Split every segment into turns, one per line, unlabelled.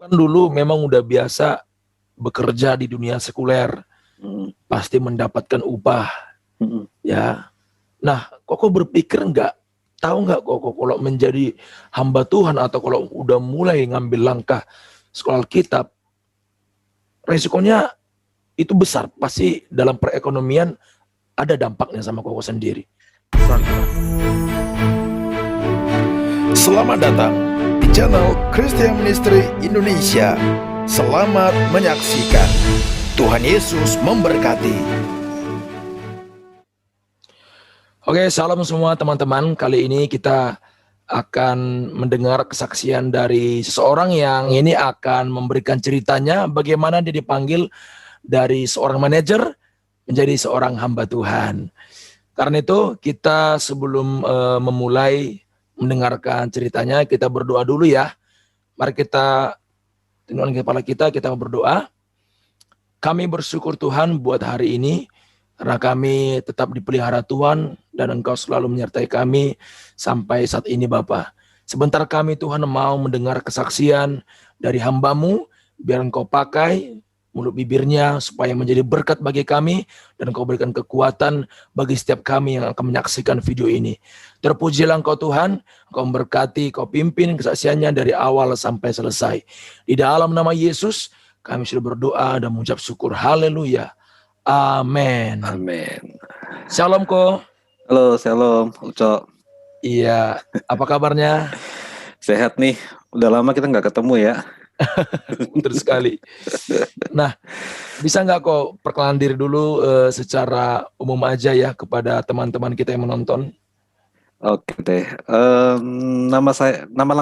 kan dulu memang udah biasa bekerja di dunia sekuler, pasti mendapatkan upah, ya. Nah, Koko berpikir tahu nggak Koko kalau menjadi hamba Tuhan atau kalau udah mulai ngambil langkah sekolah Alkitab, resikonya itu besar, pasti dalam perekonomian ada dampaknya sama Koko sendiri.
Selamat datang di channel Christian Ministry Indonesia. Selamat menyaksikan. Tuhan Yesus memberkati.
Oke, salam semua teman-teman. Kali ini kita akan mendengar kesaksian dari seseorang yang ini akan memberikan ceritanya bagaimana dia dipanggil dari seorang manajer menjadi seorang hamba Tuhan. Karena itu kita sebelum memulai mendengarkan ceritanya, kita berdoa dulu ya. Mari kita tundukkan kepala kita berdoa. Kami bersyukur Tuhan buat hari ini, karena kami tetap dipelihara Tuhan, dan Engkau selalu menyertai kami sampai saat ini Bapa. Sebentar kami Tuhan mau mendengar kesaksian dari hamba-Mu, biar Engkau pakai mulut bibirnya supaya menjadi berkat bagi kami, dan Engkau berikan kekuatan bagi setiap kami yang akan menyaksikan video ini. Terpujilah Engkau Tuhan, Engkau memberkati, Engkau pimpin kesaksiannya dari awal sampai selesai. Di dalam nama Yesus, kami sudah berdoa dan mengucap syukur. Haleluya. Amin.
Amin.
Shalom Ko.
Halo, shalom, Uco.
Iya, apa kabarnya?
Sehat nih, udah lama kita nggak ketemu ya.
Betul sekali. Nah, bisa nggak kok perkenalan diri dulu secara umum aja ya kepada teman-teman kita yang menonton?
Oke deh, nama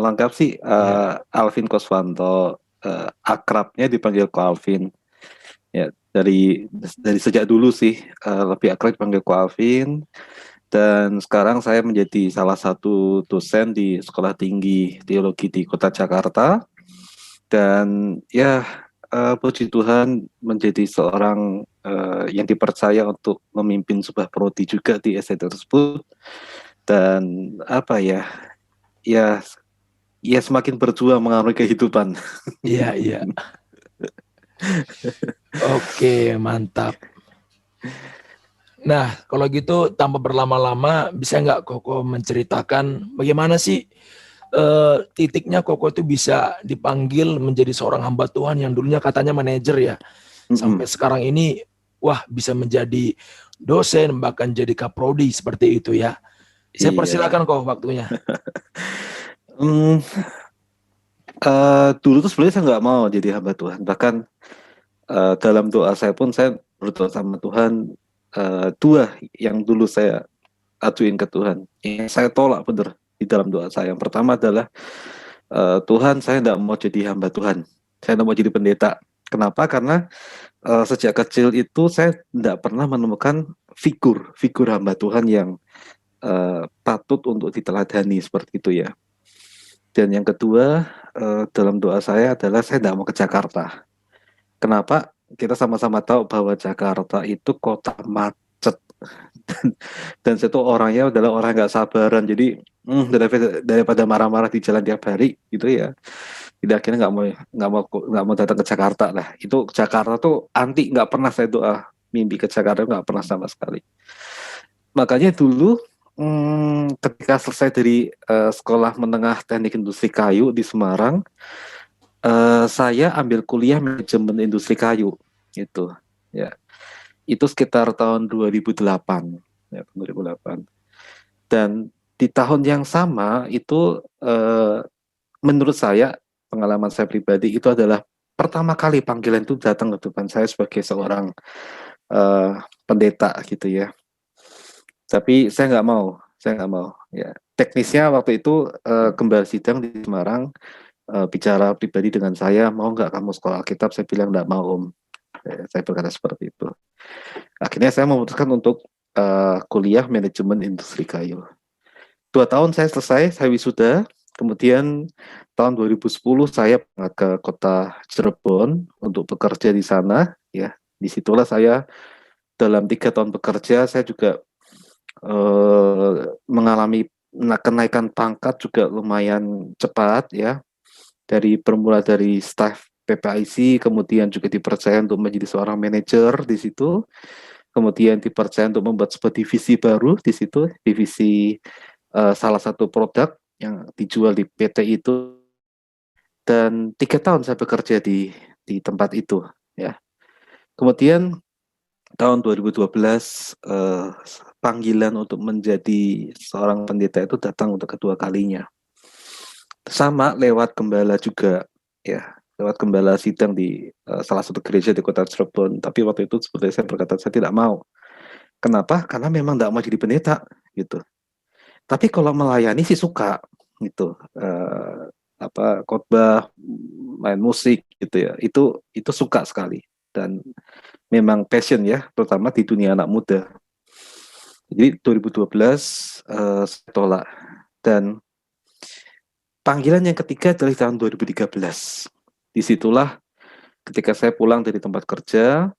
lengkap sih Alvin Koswanto, akrabnya dipanggil Ko Alvin. Ya, dari sejak dulu sih lebih akrab dipanggil Ko Alvin. Dan sekarang saya menjadi salah satu dosen di Sekolah Tinggi Teologi di Kota Jakarta. Dan ya, puji Tuhan menjadi seorang yang dipercaya untuk memimpin sebuah prodi juga di SD tersebut. Dan apa ya semakin berjuang mengarungi kehidupan.
Iya. Oke, mantap. Nah, kalau gitu tanpa berlama-lama, bisa nggak Koko menceritakan bagaimana sih titiknya Koko itu bisa dipanggil menjadi seorang hamba Tuhan yang dulunya katanya manajer ya, sampai sekarang ini wah bisa menjadi dosen bahkan jadi kaprodi seperti itu ya. Saya persilakan kok waktunya.
Dulu tuh sebenarnya saya nggak mau jadi hamba Tuhan, bahkan dalam doa saya pun saya berdoa sama Tuhan, dua yang dulu saya ajuin ke Tuhan, saya tolak bener di dalam doa saya. Yang pertama adalah Tuhan, saya tidak mau jadi hamba Tuhan, saya tidak mau jadi pendeta. Kenapa? Karena sejak kecil itu saya tidak pernah menemukan figur hamba Tuhan yang patut untuk diteladani seperti itu ya. Dan yang kedua, dalam doa saya adalah saya tidak mau ke Jakarta. Kenapa? Kita sama-sama tahu bahwa Jakarta itu kota macet. Dan saya tuh orangnya adalah orang nggak sabaran. Jadi daripada marah-marah di jalan tiap hari gitu ya. Jadi akhirnya nggak mau datang ke Jakarta lah. Itu Jakarta tuh anti, nggak pernah saya doa mimpi ke Jakarta, nggak pernah sama sekali. Makanya dulu ketika selesai dari sekolah menengah teknik industri kayu di Semarang, saya ambil kuliah manajemen industri kayu itu ya. Itu sekitar tahun 2008 ya, 2008. Dan di tahun yang sama itu menurut saya, pengalaman saya pribadi, itu adalah pertama kali panggilan itu datang ke depan saya sebagai seorang pendeta gitu ya. Tapi saya nggak mau ya. Teknisnya waktu itu gembala sidang di Semarang bicara pribadi dengan saya, mau nggak kamu sekolah Alkitab? Saya bilang nggak mau Om. Saya berkata seperti itu. Akhirnya saya memutuskan untuk kuliah manajemen industri kayu. 2 tahun saya selesai, saya wisuda. Kemudian tahun 2010 saya ke kota Cirebon untuk bekerja di sana. Ya, disitulah saya dalam 3 tahun bekerja, saya juga mengalami kenaikan pangkat juga lumayan cepat ya. bermula dari staf PPIC, kemudian juga dipercaya untuk menjadi seorang manajer di situ, kemudian dipercaya untuk membuat sebuah divisi baru di situ, divisi salah satu produk yang dijual di PT itu, dan 3 tahun saya bekerja di tempat itu, ya. Kemudian tahun 2012 panggilan untuk menjadi seorang pendeta itu datang untuk kedua kalinya. Sama lewat gembala juga, ya, lewat gembala sidang di salah satu gereja di kota Cirebon. Tapi waktu itu seperti saya berkata, saya tidak mau. Kenapa? Karena memang tidak mau jadi pendeta, gitu. Tapi kalau melayani sih suka, gitu. Khotbah, main musik, gitu ya. Itu suka sekali. Dan memang passion ya, terutama di dunia anak muda. Jadi 2012 saya tolak, dan panggilan yang ketiga adalah tahun 2013. Disitulah ketika saya pulang dari tempat kerja,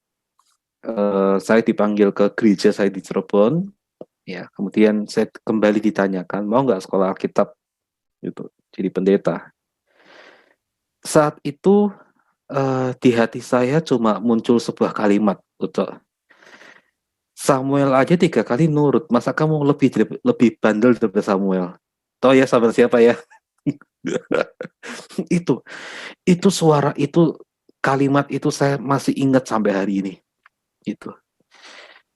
saya dipanggil ke gereja saya di Cirebon, ya. Kemudian saya kembali ditanyakan, mau nggak sekolah Alkitab, gitu, jadi pendeta. Saat itu di hati saya cuma muncul sebuah kalimat, Ucok. Samuel aja 3 kali nurut, masa kamu lebih bandel daripada Samuel? Tahu ya sahabat siapa ya? itu suara itu, kalimat itu saya masih ingat sampai hari ini. Itu.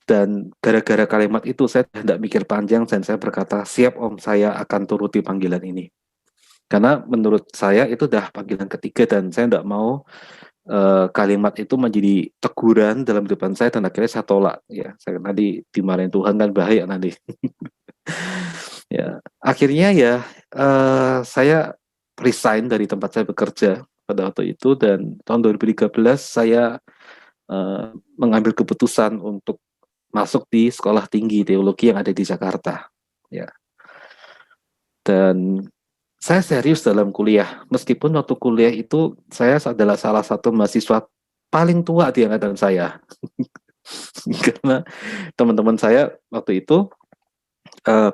Dan gara-gara kalimat itu saya tidak mikir panjang dan saya berkata, siap Om, saya akan turuti panggilan ini. Karena menurut saya itu udah panggilan ketiga dan saya tidak mau kalimat itu menjadi teguran dalam kehidupan saya, dan akhirnya saya tolak, ya. Saya nanti dimarahin Tuhan kan bahaya nanti. Ya, akhirnya ya saya resign dari tempat saya bekerja pada waktu itu, dan tahun 2013 saya mengambil keputusan untuk masuk di sekolah tinggi teologi yang ada di Jakarta, ya. Dan saya serius dalam kuliah, meskipun waktu kuliah itu saya adalah salah satu mahasiswa paling tua di angkatan saya. Karena teman-teman saya waktu itu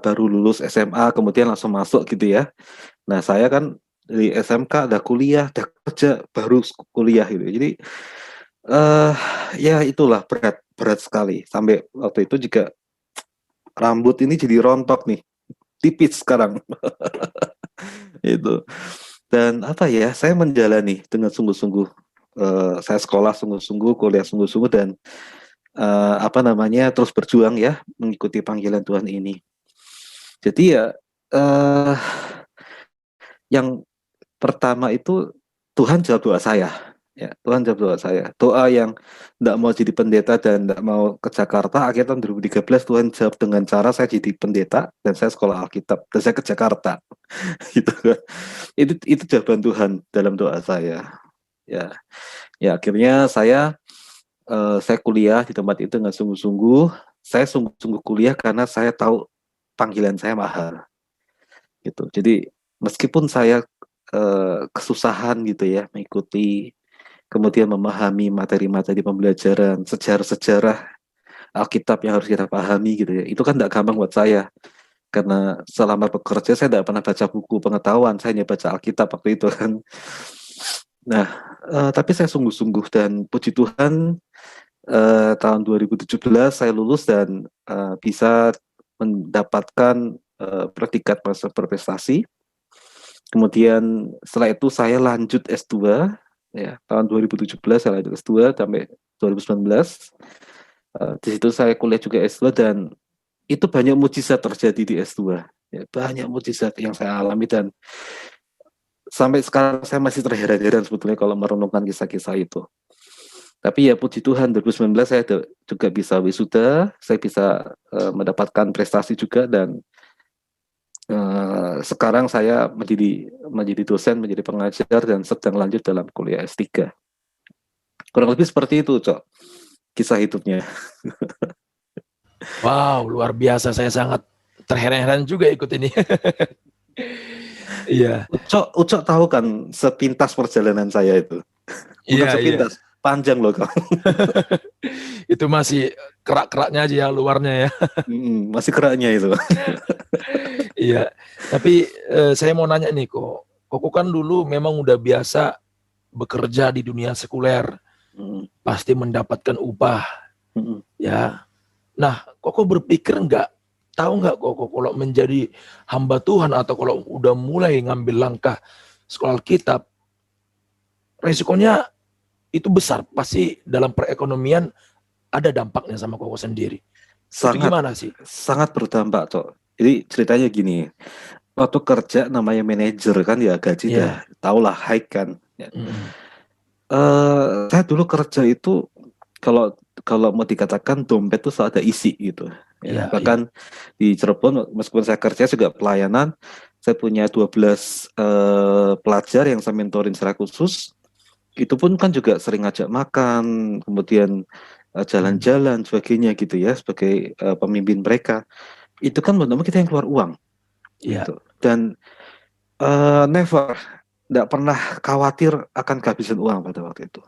baru lulus SMA, kemudian langsung masuk gitu ya. Nah, saya kan dari SMK udah kuliah, udah kerja, baru kuliah gitu. Jadi ya itulah berat sekali. Sampai waktu itu juga rambut ini jadi rontok nih, tipis sekarang. Itu. Dan apa ya, saya menjalani dengan sungguh-sungguh. Saya sekolah sungguh-sungguh, kuliah sungguh-sungguh, dan terus berjuang ya mengikuti panggilan Tuhan ini. Jadi ya yang pertama itu Tuhan jawab doa saya. Ya, Tuhan jawab doa saya. Doa yang tidak mau jadi pendeta dan tidak mau ke Jakarta, akhirnya tahun 2013 Tuhan jawab dengan cara saya jadi pendeta dan saya sekolah Alkitab dan saya ke Jakarta. Gitu kan. Itu jawaban Tuhan dalam doa saya. Ya, ya akhirnya saya kuliah di tempat itu dengan sungguh-sungguh. Saya sungguh-sungguh kuliah karena saya tahu panggilan saya mahal. Gitu. Jadi meskipun saya kesusahan gitu ya mengikuti, kemudian memahami materi-materi pembelajaran, sejarah-sejarah Alkitab yang harus kita pahami gitu ya. Itu kan tidak gampang buat saya. Karena selama bekerja saya tidak pernah baca buku pengetahuan, saya hanya baca Alkitab waktu itu kan. Nah, tapi saya sungguh-sungguh dan puji Tuhan tahun 2017 saya lulus dan bisa mendapatkan predikat master berprestasi. Kemudian setelah itu saya lanjut S2, ya, tahun 2017 saya lanjut S2 sampai 2019. Di situ saya kuliah juga S2 dan itu banyak mujizat terjadi di S2. Ya, banyak mujizat yang saya alami dan sampai sekarang saya masih terheran-heran sebetulnya kalau merenungkan kisah-kisah itu. Tapi ya puji Tuhan 2019 saya juga bisa wisuda, saya bisa mendapatkan prestasi juga, dan sekarang saya menjadi dosen, menjadi pengajar, dan sedang lanjut dalam kuliah S3. Kurang lebih seperti itu, Cok, kisah hidupnya.
Wow, luar biasa. Saya sangat terheran-heran juga ikut ini. Iya.
Ucok tahu kan sepintas perjalanan saya itu. Bukan sepintas, panjang loh kamu.
Itu masih kerak-keraknya aja ya, luarnya ya.
Masih keraknya itu.
Iya. Tapi saya mau nanya nih kok Koko kan dulu memang udah biasa bekerja di dunia sekuler, pasti mendapatkan upah, ya. Nah, Koko berpikir tahu nggak Koko kalau menjadi hamba Tuhan atau kalau udah mulai ngambil langkah sekolah Alkitab, resikonya itu besar, pasti dalam perekonomian ada dampaknya sama Koko sendiri. Itu gimana sih?
Sangat berdampak, Cok. Jadi ceritanya gini, waktu kerja namanya manajer kan ya gaji dah, tahulah high kan. Ya. Saya dulu kerja itu kalau mau dikatakan dompet itu selalu ada isi gitu. Ya. Bahkan di Cirebon meskipun saya kerja juga pelayanan, saya punya 12 pelajar yang saya mentorin secara khusus. Itu pun kan juga sering ngajak makan, kemudian jalan-jalan sebagainya gitu ya, sebagai pemimpin mereka. Itu kan benar-benar kita yang keluar uang. Gitu. Dan tidak pernah khawatir akan kehabisan uang pada waktu itu.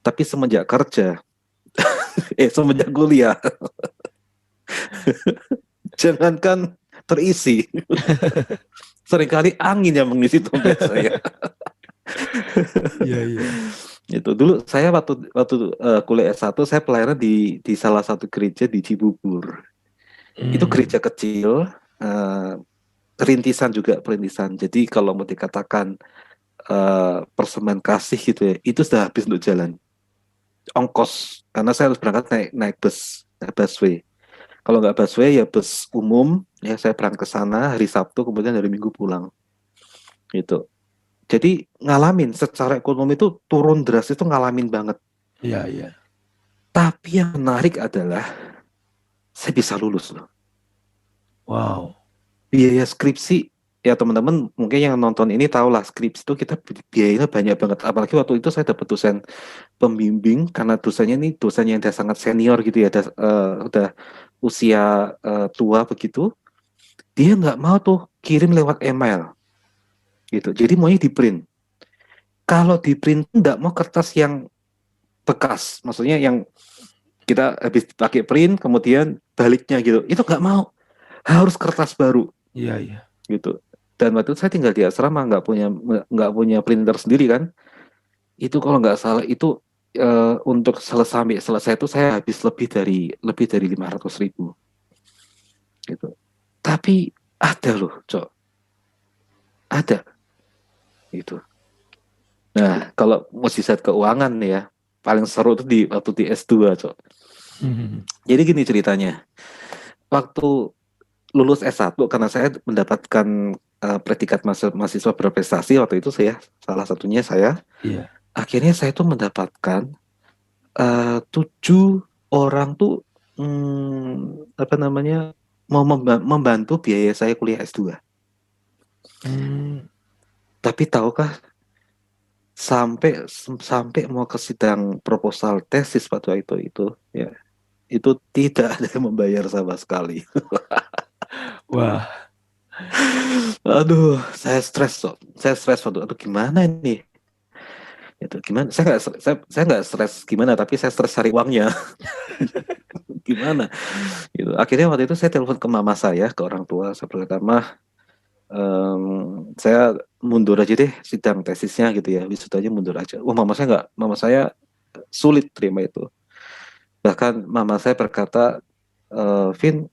Tapi semenjak kerja, semenjak kuliah, jangankan terisi, seringkali angin yang mengisi dompet saya. Itu dulu saya waktu kuliah S1 saya pelayanan di salah satu gereja di Cibubur. Itu gereja kecil, perintisan. Jadi kalau mau dikatakan persembahan kasih gitu ya, itu sudah habis untuk jalan ongkos, karena saya harus berangkat naik busway. Kalau nggak busway ya bus umum ya, saya berangkat ke sana hari Sabtu, kemudian hari Minggu pulang gitu. Jadi ngalamin secara ekonomi itu turun drastis, itu ngalamin banget.
Iya.
Tapi yang menarik adalah saya bisa lulus loh.
Wow.
Biaya skripsi ya, teman-teman mungkin yang nonton ini tahulah, skripsi itu kita biayanya banyak banget. Apalagi waktu itu saya dapat dosen pembimbing, karena dosennya ini dosen yang udah sangat senior gitu ya, udah usia tua begitu. Dia nggak mau tuh kirim lewat email gitu. Jadi maunya di print. Kalau di print nggak mau kertas yang bekas, maksudnya yang kita habis pakai print kemudian baliknya gitu. Itu nggak mau. Harus kertas baru.
Iya.
Gitu. Dan waktu itu saya tinggal di asrama, nggak punya printer sendiri kan. Itu kalau nggak salah itu untuk selesai itu saya habis lebih dari 500.000 gitu. Tapi ada loh, Cok. Ada gitu. Nah, kalau mukjizat keuangan ya, paling seru itu waktu di S2, Cok. Jadi gini ceritanya. Waktu lulus S1, karena saya mendapatkan predikat mahasiswa berprestasi waktu itu, salah satunya saya.
Iya.
Akhirnya saya tuh mendapatkan 7 orang tuh mau membantu biaya saya kuliah S2. Tapi tahukah, sampai mau ke sidang proposal tesis pada itu ya, itu tidak ada yang membayar sama sekali.
Wah.
Aduh, saya stres waktu itu, gimana ini? Itu gimana? Saya nggak stres gimana, tapi saya stres cari uangnya. Gimana? Gitu. Akhirnya waktu itu saya telepon ke mama saya, ke orang tua, saya berkata, "Mah, saya mundur aja deh sidang tesisnya gitu ya, wisudanya mundur aja." Mama saya sulit terima itu. Bahkan mama saya berkata, "Vin,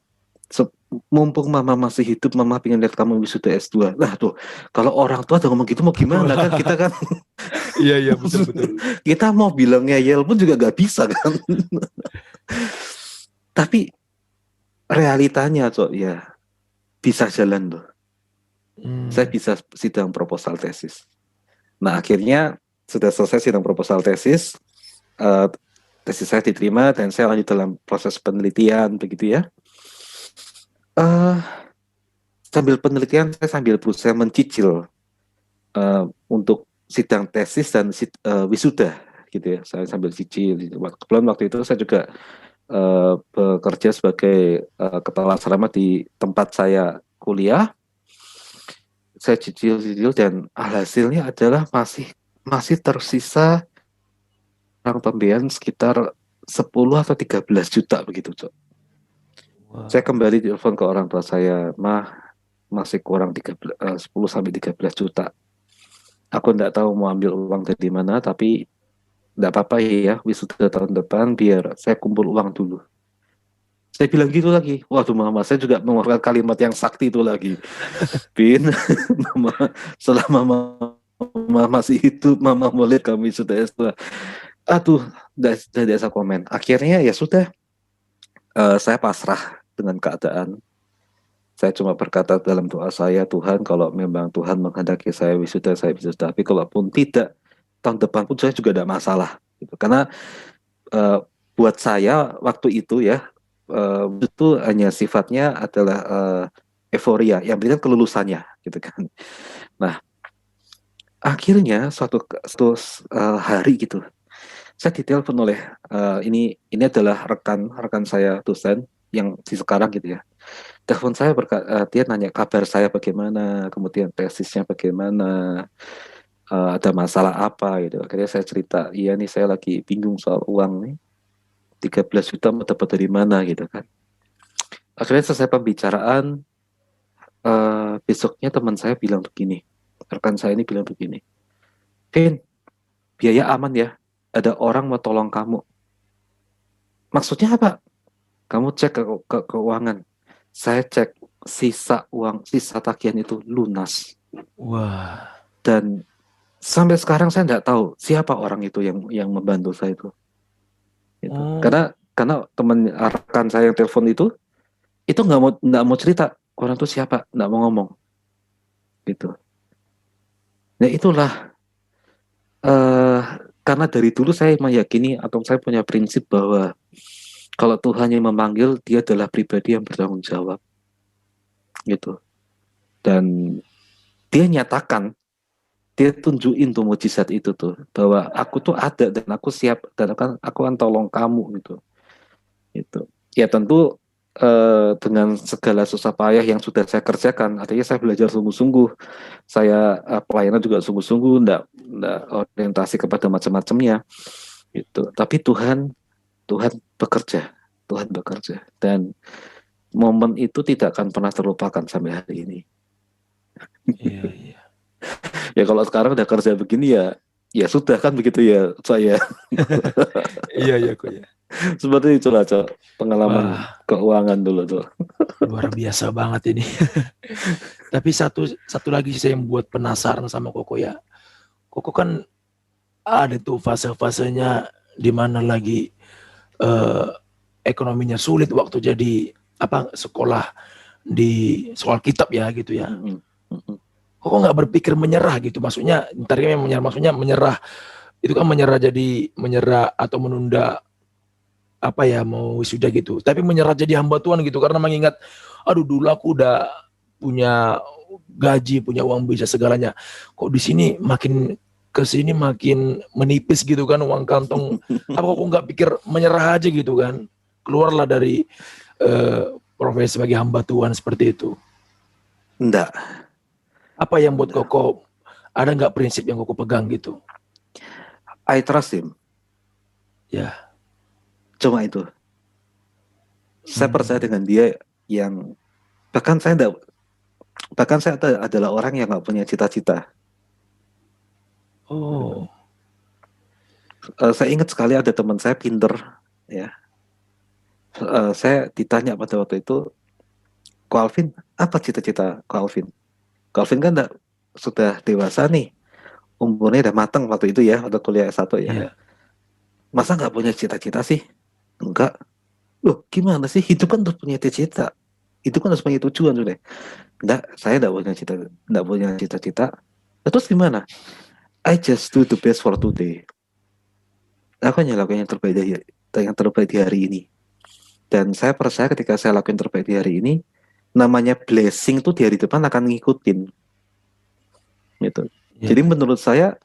mumpung mama masih hidup, mama pengen lihat kamu wisuda S2. Nah tuh, kalau orang tua udah ngomong gitu mau gimana kan, kita kan
Iya betul.
Kita mau bilang ngeyel pun juga gak bisa kan. Tapi realitanya, Cok, ya bisa jalan loh. Saya bisa sidang proposal tesis. Nah akhirnya sudah selesai sidang proposal tesis, tesis saya diterima dan saya lanjut dalam proses penelitian begitu ya. Sambil penelitian saya sambil berusaha mencicil untuk sidang tesis dan wisuda gitu ya. Saya sambil cicil. Kebetulan waktu itu saya juga bekerja sebagai kepala asrama di tempat saya kuliah. Saya cicil dan hasilnya adalah masih tersisa uang pembiayaan sekitar 10 atau 13 juta begitu, Cok. Wow. Saya kembali telepon ke orang tua saya, "Mah, masih kurang 10 sampai 13 juta. Aku nggak tahu mau ambil uang dari mana, tapi nggak apa-apa ya, wisuda tahun depan biar saya kumpul uang dulu. Saya bilang gitu lagi. Waduh mama, saya juga mengeluarkan kalimat yang sakti itu lagi. Bin, mama, selama mama masih hidup, mama mau lihat kami sudah S2. Aduh, dari saya komen. Akhirnya ya sudah, saya pasrah dengan keadaan. Saya cuma berkata dalam doa saya, Tuhan, kalau memang Tuhan menghendaki saya wisuda, saya wisuda. Tapi kalaupun tidak, tahun depan pun saya juga tidak masalah. Gitu. Karena buat saya waktu itu ya, itu hanya sifatnya adalah euforia, yang penting kan kelulusannya, gitu kan. Nah, akhirnya suatu hari gitu, saya ditelepon oleh ini adalah rekan saya dosen yang di sekarang gitu ya. Telepon saya dia nanya kabar saya bagaimana, kemudian tesisnya bagaimana, ada masalah apa gitu. Akhirnya saya cerita, iya nih saya lagi bingung soal uang nih, 13 juta mau dapat dari mana gitu kan. Akhirnya selesai pembicaraan, besoknya teman saya bilang begini, rekan saya ini bilang begini, Vin, biaya aman ya, ada orang mau tolong kamu. Maksudnya apa? Kamu cek ke keuangan. Saya cek sisa tagihan itu lunas.
Wah.
Dan sampai sekarang saya nggak tahu siapa orang itu yang membantu saya itu. Gitu.
Oh.
Karena teman rekan saya yang telepon itu nggak mau cerita orang itu siapa, nggak mau ngomong. Gitu. Nah itulah karena dari dulu saya meyakini atau saya punya prinsip bahwa kalau Tuhan yang memanggil, dia adalah pribadi yang bertanggung jawab. Gitu. Dan dia nyatakan, dia tunjukin tuh mujizat itu tuh, bahwa aku tuh ada dan aku siap dan aku akan tolong kamu gitu. Gitu. Ya tentu dengan segala susah payah yang sudah saya kerjakan, artinya saya belajar sungguh-sungguh, saya pelayanan juga sungguh-sungguh, enggak orientasi kepada macam-macamnya gitu. Tapi Tuhan bekerja dan momen itu tidak akan pernah terlupakan sampai hari ini.
Iya, iya.
Ya kalau sekarang udah kerja begini ya sudah kan begitu ya saya.
Iya kok ya.
Seperti itulah pengalaman keuangan dulu tuh.
Luar biasa banget ini. Tapi satu lagi saya yang buat penasaran sama Koko ya. Koko kan ada tuh fase-fasenya di mana lagi ekonominya sulit waktu jadi sekolah di soal kitab ya gitu ya. Kok nggak berpikir menyerah gitu, maksudnya ntarnya menyerah itu kan menyerah atau menunda mau wisuda gitu, tapi menyerah jadi hamba Tuhan gitu karena mengingat aduh dulu aku udah punya gaji, punya uang bisa segalanya, kok di sini makin kesini makin menipis gitu kan uang kantong. Apa kok nggak pikir menyerah aja gitu kan, keluarlah dari profesi sebagai hamba Tuhan seperti itu?
Enggak.
Apa yang buat Koko, ada nggak prinsip yang Koko pegang gitu?
I trust him.
Ya.
Cuma itu. Saya percaya dengan dia yang bahkan saya adalah orang yang nggak punya cita-cita.
Oh.
Saya ingat sekali ada teman saya pinter ya. Saya ditanya pada waktu itu, Ko Alvin, apa cita-cita Ko Alvin? Ko Alvin kan sudah dewasa nih, umurnya udah matang waktu itu ya, waktu kuliah S1 ya.
Yeah.
Masa nggak punya cita-cita sih? Enggak. Loh, gimana sih? Hidup kan harus punya cita-cita. Itu kan harus punya tujuan sudah. Enggak, saya enggak punya cita-cita. Terus gimana? I just do the best for today. Aku hanya lakukan yang terbaik di hari ini. Dan saya percaya ketika saya lakukan yang terbaik di hari ini, namanya blessing itu di hari depan akan ngikutin. Gitu. Yeah. Jadi menurut saya,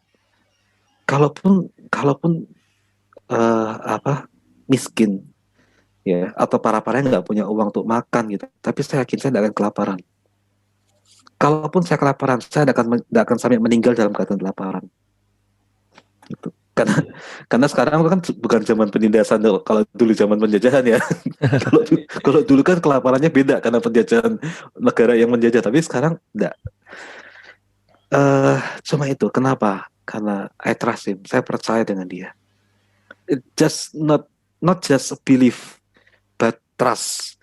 kalaupun miskin ya, atau para-para yang nggak punya uang untuk makan gitu, tapi saya yakin saya tidak akan kelaparan. Kalaupun saya kelaparan, saya tidak akan sampai meninggal dalam keadaan kelaparan. Gitu. karena karena sekarang kan bukan zaman penindasan kalau dulu zaman penjajahan ya. kalau kalau dulu kan kelaparannya beda karena penjajahan negara yang menjajah, tapi sekarang enggak. Cuma itu kenapa? Karena I trust him, saya percaya dengan dia. It just not just a belief but trust.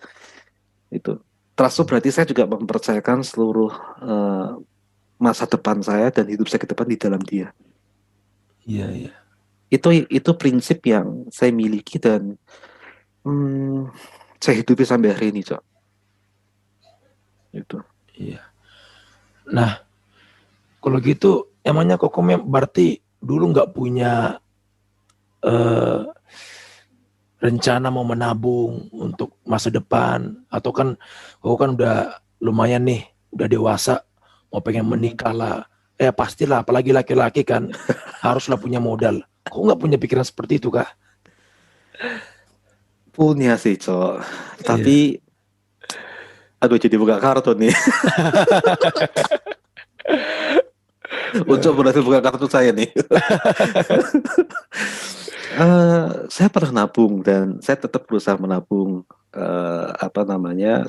Itu trust itu berarti saya juga mempercayakan seluruh masa depan saya dan hidup saya ke depan di dalam dia.
Iya, iya.
Itu prinsip yang saya miliki dan saya hidupi sampai hari ini, Cok. Itu.
Iya. Nah, kalau gitu emangnya Koko berarti dulu nggak punya rencana mau menabung untuk masa depan, atau kan Koko kan udah lumayan nih, udah dewasa, mau pengen menikah lah. Pastilah, apalagi laki-laki kan haruslah punya modal. Kok nggak punya pikiran seperti itu, Kak?
Punya sih, Cok.
Iya.
Tapi aduh, jadi buka kartu nih. Ucap berhasil buka kartu saya nih. Saya pernah nabung dan saya tetap berusaha menabung.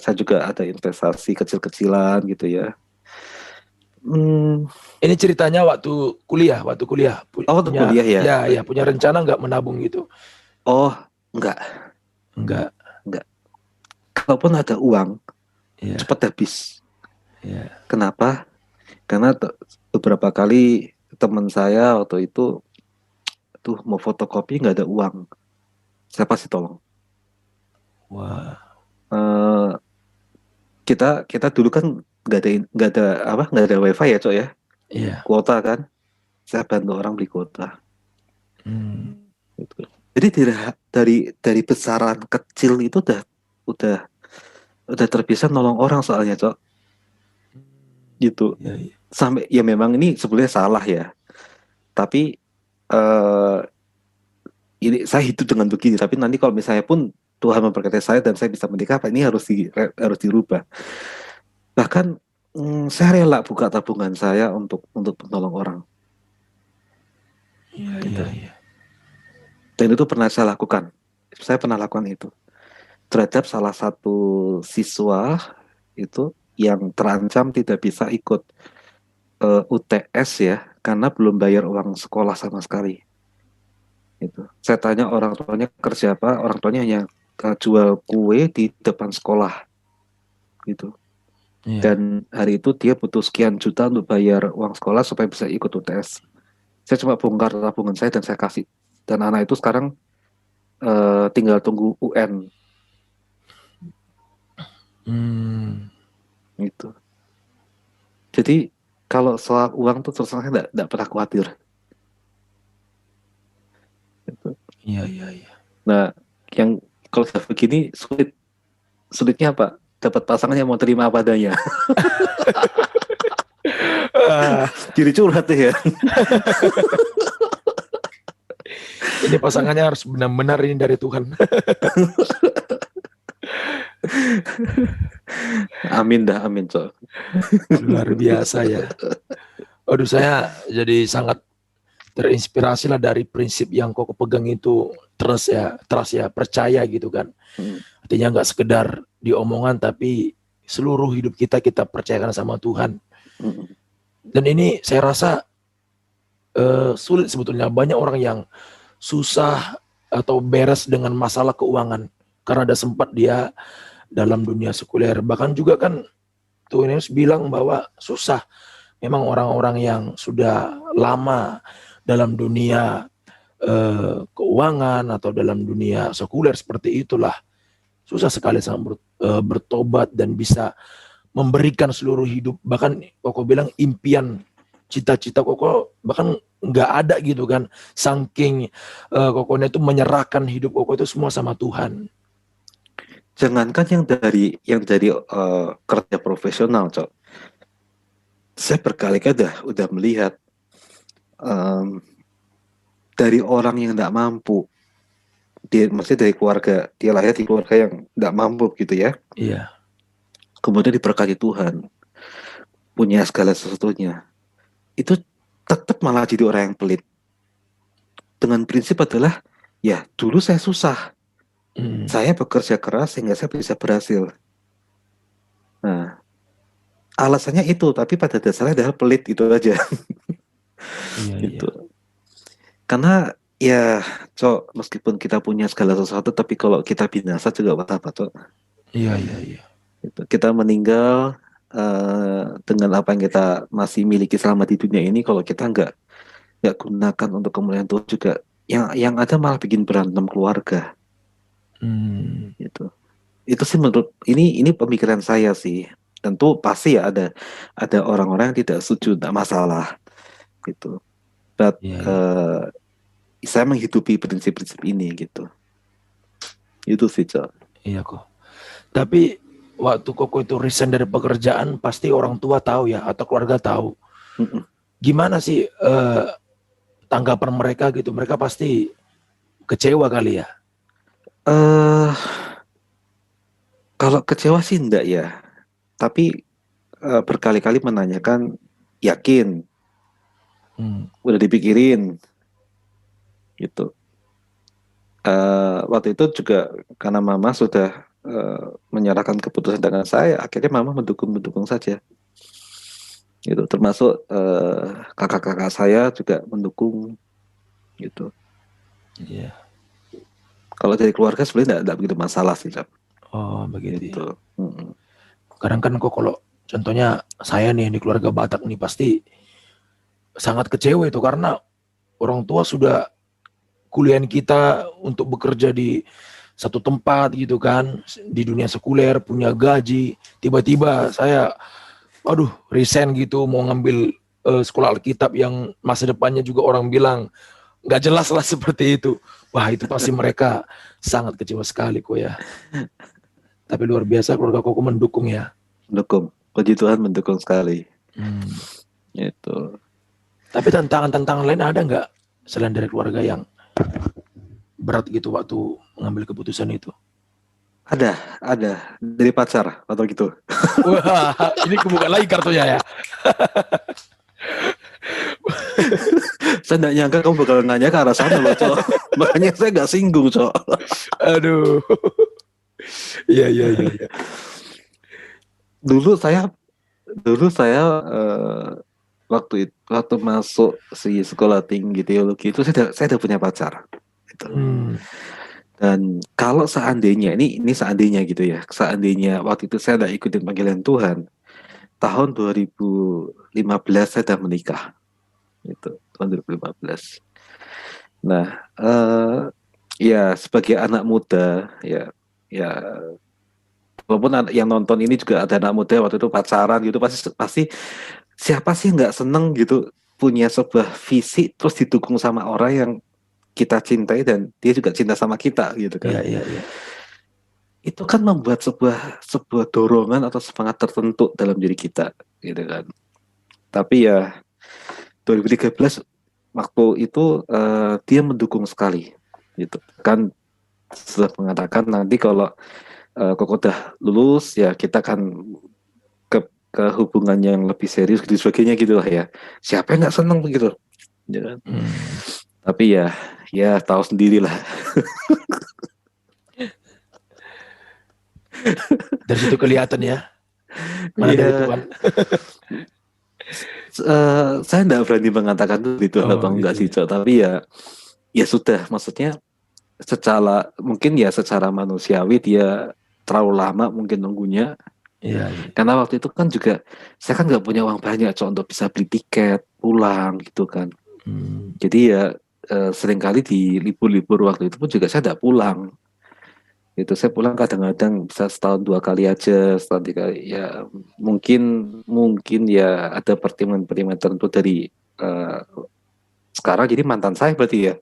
Saya juga ada investasi kecil-kecilan gitu ya.
Ini ceritanya waktu kuliah.
Waktu kuliah ya?
Ya, punya rencana nggak menabung gitu?
Oh, enggak. Kalaupun ada uang, cepat habis. Kenapa? Karena beberapa kali teman saya waktu itu mau fotokopi nggak ada uang, saya pasti tolong.
Wah.
Kita dulu kan nggak ada wifi ya, Cok ya.
Iya.
Kuota kan, saya bantu orang beli kuota. Gitu. Jadi dari besaran kecil itu udah terbiasa nolong orang soalnya, Cok. Gitu.
Iya.
Sampai ya memang ini sebenarnya salah ya. Tapi ini saya hidup dengan begini. Tapi nanti kalau misalnya pun Tuhan memberkati saya dan saya bisa menikah, ini harus dirubah. Bahkan saya rela buka tabungan saya untuk menolong orang.
Iya.
Dan itu pernah saya lakukan. Saya pernah lakukan itu terhadap salah satu siswa itu yang terancam tidak bisa ikut UTS ya, karena belum bayar uang sekolah sama sekali. Itu. Saya tanya orang tuanya kerja apa, orang tuanya hanya jual kue di depan sekolah. Gitu.
Iya.
Dan hari itu dia butuh sekian juta untuk bayar uang sekolah supaya bisa ikut UTS. Saya cuma bongkar tabungan saya dan saya kasih. Dan anak itu sekarang tinggal tunggu UN. Gitu. Jadi kalau soal uang tuh terus terang enggak pernah khawatir. Gitu.
Iya.
Nah, yang kalau sudah begini sulitnya apa? Dapat pasangan yang mau terima apa adanya. Jadi curhat ya.
Ini pasangannya harus benar-benar ini dari Tuhan.
Amin, Cok.
Luar biasa ya. Aduh, saya jadi sangat terinspirasi lah dari prinsip yang Koko pegang itu, trust ya, percaya gitu kan. Artinya nggak sekedar diomongan, tapi seluruh hidup kita percayakan sama Tuhan. Dan ini saya rasa sulit sebetulnya. Banyak orang yang susah atau beres dengan masalah keuangan karena ada sempat dia dalam dunia sekuler. Bahkan juga kan Tuhan Yesus bilang bahwa susah. Memang orang-orang yang sudah lama dalam dunia keuangan atau dalam dunia sekuler seperti itulah, susah sekali sangat bertobat dan bisa memberikan seluruh hidup. Bahkan Koko bilang impian, cita-cita Koko bahkan nggak ada gitu kan. Saking Kokonya itu menyerahkan hidup Koko itu semua sama Tuhan.
Jangankan yang dari kerja profesional, Cok. Saya berkali-kali udah melihat dari orang yang tidak mampu, maksudnya dari keluarga, dia lahir di keluarga yang tidak mampu gitu ya.
Iya.
Kemudian diberkati Tuhan, punya segala sesuatunya, itu tetap malah jadi orang yang pelit. dengan prinsip adalah, ya dulu saya susah,
Hmm.
saya bekerja keras sehingga saya bisa berhasil. Nah, alasannya itu, tapi pada dasarnya adalah pelit itu aja.
Iya, iya.
Gitu. Karena ya, Cok, meskipun kita punya segala sesuatu, tapi kalau kita binasa juga buat apa, Cok?
Iya, iya, iya.
Gitu. Kita meninggal dengan apa yang kita masih miliki selama di dunia ini, kalau kita nggak gunakan untuk kemuliaan Tuhan juga, yang ada malah bikin berantem keluarga.
Hmm.
Gitu. Itu sih menurut ini pemikiran saya sih. Tentu pasti ya ada orang-orang yang tidak setuju, tidak masalah gitu. But
Iya, iya.
saya menghidupi prinsip-prinsip ini gitu. Itu sih, Cok.
Iya kok. Tapi waktu Koko itu resign dari pekerjaan, pasti orang tua tahu ya, atau keluarga tahu.
Mm-mm.
Gimana sih tanggapan mereka gitu? Mereka pasti kecewa kali ya.
Eh, Kalau kecewa sih enggak ya. Tapi berkali-kali menanyakan, yakin,
Hmm.
udah dipikirin gitu. Waktu itu juga karena mama sudah menyerahkan keputusan dengan saya, akhirnya mama mendukung saja. Gitu. Termasuk kakak-kakak saya juga mendukung gitu.
Iya.
Kalau dari keluarga sebenarnya enggak begitu masalah sih, Cok.
Oh begitu ya.
Gitu. Mm-mm.
Kadang kan kok kalau contohnya saya nih di keluarga Batak nih pasti sangat kecewa itu karena orang tua sudah kuliahin kita untuk bekerja di satu tempat gitu kan, di dunia sekuler, punya gaji, tiba-tiba saya resign gitu, mau ngambil sekolah Alkitab yang masa depannya juga orang bilang nggak jelas lah seperti itu. Wah itu pasti mereka sangat kecewa sekali kok ya. Tapi luar biasa keluarga Koko mendukung ya.
Mendukung. Puji Tuhan, mendukung sekali.
Hmm.
Gitu.
Tapi tantangan-tantangan lain ada nggak selain dari keluarga yang berat gitu waktu mengambil keputusan itu?
Ada dari pacar atau gitu.
Wah, ini kebuka lagi kartunya ya.
Saya nggak nyangka kamu bakal nanya ke arah sana loh, Cok. Makanya saya nggak singgung, Cok.
Aduh. Iya. Dulu
saya waktu masuk si sekolah tinggi teologi itu saya udah punya pacar. Gitu. Dan kalau seandainya ini seandainya gitu ya, seandainya waktu itu saya udah ikutin panggilan Tuhan, tahun 2015 saya udah menikah. Itu tahun 2015. Nah, ya sebagai anak muda ya walaupun yang nonton ini juga ada anak muda waktu itu pacaran gitu, pasti siapa sih nggak seneng gitu punya sebuah visi terus didukung sama orang yang kita cintai dan dia juga cinta sama kita gitu kan.
Iya.
Itu kan membuat sebuah dorongan atau semangat tertentu dalam diri kita gitu kan. Tapi ya 2013 waktu itu dia mendukung sekali gitu kan, sudah mengatakan nanti kalau Koko udah lulus ya kita akan ke hubungan yang lebih serius dan sebagainya gitulah ya. Siapa yang nggak seneng begitu ya kan? Tapi ya tahu sendirilah.
Dari situ kelihatan ya mana dari Tuhan.
Saya nggak berani mengatakan itu atau enggak sih, Cok. Tapi ya sudah, maksudnya secara manusiawi dia terlalu lama mungkin nunggunya.
Iya.
Karena waktu itu kan juga saya kan nggak punya uang banyak, Cok, untuk bisa beli tiket pulang gitu kan. Jadi ya seringkali di libur-libur waktu itu pun juga saya tidak pulang. Itu saya pulang kadang-kadang bisa setahun 2 kali aja, setahun 3 kali. Ya mungkin ya ada pertimbangan-pertimbangan tertentu dari sekarang jadi mantan saya berarti ya.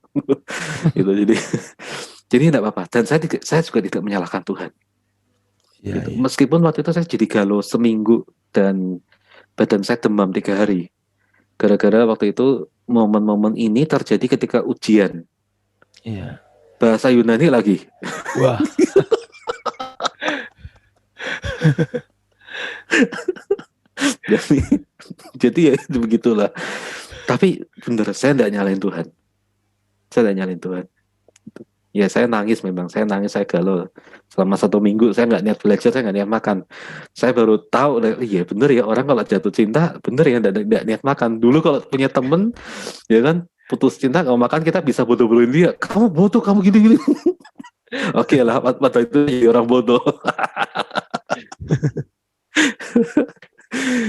Gitu, jadi tidak apa-apa. Dan saya juga tidak menyalahkan Tuhan. Gitu. Meskipun waktu itu saya jadi galau seminggu dan badan saya demam 3 hari. Gara-gara waktu itu momen-momen ini terjadi ketika ujian.
Iya.
Bahasa Yunani lagi.
Wah.
jadi ya begitulah. Tapi bener, saya tidak nyalain Tuhan. saya udah nyalain Tuhan. Ya saya nangis, memang saya nangis, saya galau selama 1 minggu. Saya nggak niat belajar, saya nggak niat makan. Saya baru tahu, iya bener ya, orang kalau jatuh cinta bener ya nggak niat makan. Dulu kalau punya temen ya kan, putus cinta nggak mau makan, kita bisa bodoh-bodohin dia, kamu bodoh, kamu gini-gini. Oke lah, pada itu jadi orang bodoh.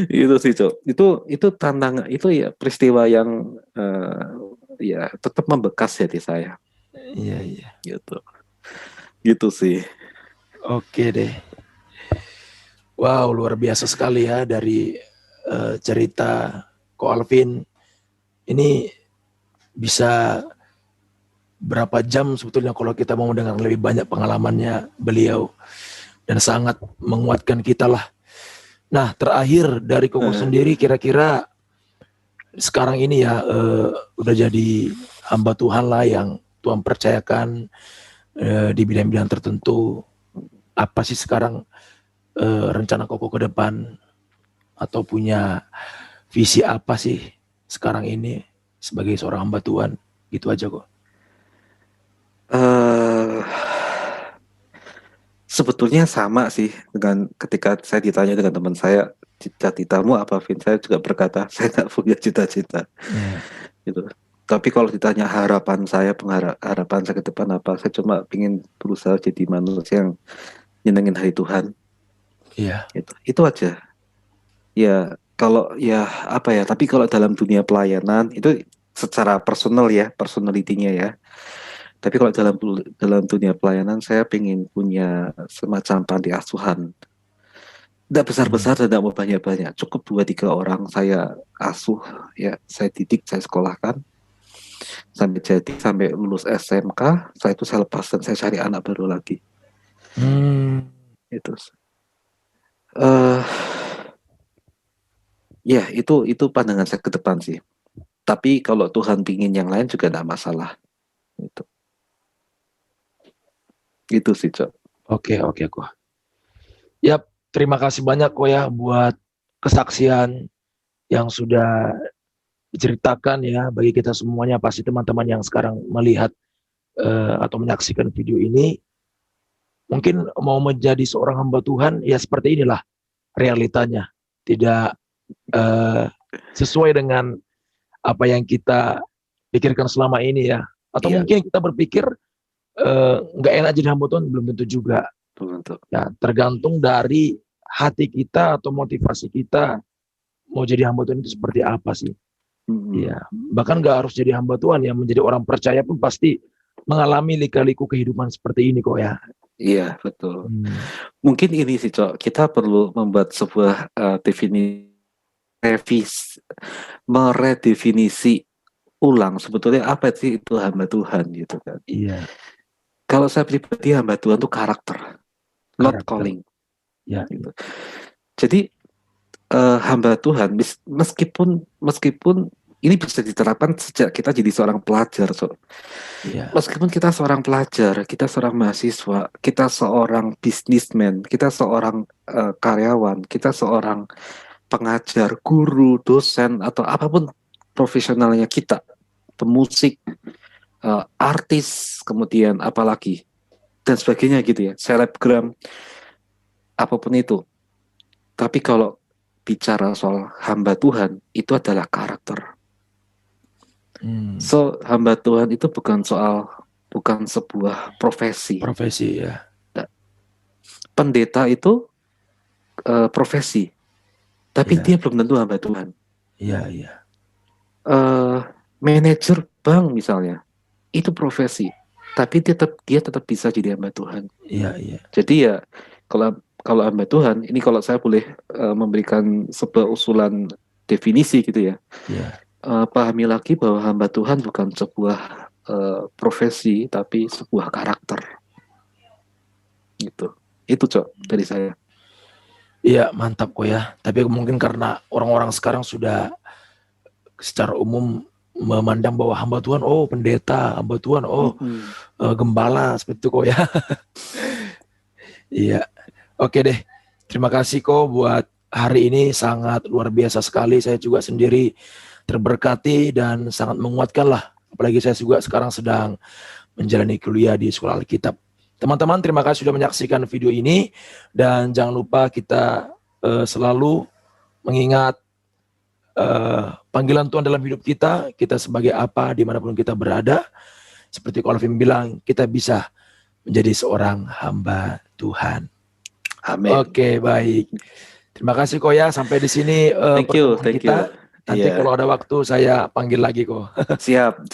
Itu sih, Cok. Itu tantangan, itu ya peristiwa yang ya tetap membekas hati saya.
Iya.
Gitu sih.
Oke deh. Wow, luar biasa sekali ya dari cerita Ko Alvin. Ini bisa berapa jam sebetulnya kalau kita mau mendengar lebih banyak pengalamannya beliau, dan sangat menguatkan kita lah. Nah, terakhir dari Koko sendiri, kira-kira sekarang ini ya udah jadi hamba Tuhan lah yang Tuhan percayakan di bidang-bidang tertentu. Apa sih sekarang rencana Koko ke depan, atau punya visi apa sih sekarang ini sebagai seorang hamba Tuhan? Gitu aja kok.
Sebetulnya sama sih dengan ketika saya ditanya dengan teman saya, cita-citamu apa, Vin? Saya juga berkata saya nggak punya cita-cita. Gitu. Tapi kalau ditanya harapan saya, harapan saya ke depan apa, saya cuma ingin berusaha jadi manusia yang nyenengin hari Tuhan.
Iya.
Itu aja. Ya kalau ya apa ya, tapi kalau dalam dunia pelayanan itu secara personal ya, personalitinya ya. Tapi kalau dalam dunia pelayanan, saya pengen punya semacam panti asuhan. Tidak besar-besar dan tidak mau banyak-banyak. Cukup 2-3 orang saya asuh, ya saya didik, saya sekolahkan sampai lulus SMK. Setelah itu saya lepas dan saya cari anak baru lagi. Itu. Ya itu pandangan saya ke depan sih. Tapi kalau Tuhan pingin yang lain juga tidak masalah. Itu sih, Cok.
Oke kok. Yap, terima kasih banyak kok ya buat kesaksian yang sudah diceritakan ya bagi kita semuanya. Pasti teman-teman yang sekarang melihat atau menyaksikan video ini mungkin mau menjadi seorang hamba Tuhan, ya seperti inilah realitanya. Tidak sesuai dengan apa yang kita pikirkan selama ini ya. Atau mungkin kita berpikir nggak enak jadi hamba Tuhan, belum tentu juga. Ya, tergantung dari hati kita atau motivasi kita mau jadi hamba Tuhan itu seperti apa sih. Ya, bahkan nggak harus jadi hamba Tuhan, yang menjadi orang percaya pun pasti mengalami lika-liku kehidupan seperti ini kok ya.
Iya, betul. Mungkin ini sih, Cok, kita perlu membuat sebuah meredefinisi ulang sebetulnya apa sih itu hamba Tuhan gitu kan.
Iya.
Kalau saya pribadi, hamba Tuhan itu karakter, not calling.
Ya.
Gitu. Jadi hamba Tuhan meskipun ini bisa diterapkan sejak kita jadi seorang pelajar, so. Meskipun kita seorang pelajar, kita seorang mahasiswa, kita seorang businessman, kita seorang karyawan, kita seorang pengajar, guru, dosen, atau apapun profesionalnya kita, pemusik, artis, kemudian apalagi dan sebagainya gitu ya, selebgram, apapun itu. Tapi kalau bicara soal hamba Tuhan, itu adalah karakter. So hamba Tuhan itu bukan sebuah profesi.
Profesi ya.
Pendeta itu profesi, tapi dia belum tentu hamba Tuhan.
Iya.
Manajer bank misalnya, itu profesi, tapi dia tetap bisa jadi hamba Tuhan.
Iya.
Jadi ya kalau hamba Tuhan ini, kalau saya boleh memberikan sebuah usulan definisi gitu ya. Pahami lagi bahwa hamba Tuhan bukan sebuah profesi, tapi sebuah karakter. Gitu. Itu, Cok, dari saya.
Iya, mantap kok ya. Tapi mungkin karena orang-orang sekarang sudah secara umum memandang bahwa hamba Tuhan, oh pendeta, hamba Tuhan, oh gembala, seperti itu kok ya. Iya. Oke deh. Terima kasih kok buat hari ini, sangat luar biasa sekali. Saya juga sendiri terberkati dan sangat menguatkan lah Apalagi saya juga sekarang sedang menjalani kuliah di sekolah Alkitab. Teman-teman, terima kasih sudah menyaksikan video ini, dan jangan lupa kita selalu mengingat panggilan Tuhan dalam hidup kita sebagai apa dimanapun kita berada. Seperti Calvin bilang, kita bisa menjadi seorang hamba Tuhan.
Amin.
Oke, baik. Terima kasih Koya, sampai di sini
Thank you.
kita. Nanti kalau ada waktu saya panggil lagi kok.
Siap.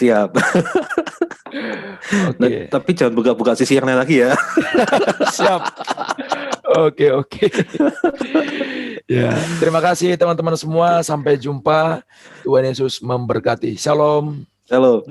Oke.
Tapi jangan buka-buka sisi yang lain lagi ya.
Siap. Oke. Ya, terima kasih teman-teman semua. Sampai jumpa. Tuhan Yesus memberkati. Shalom.
Shalom.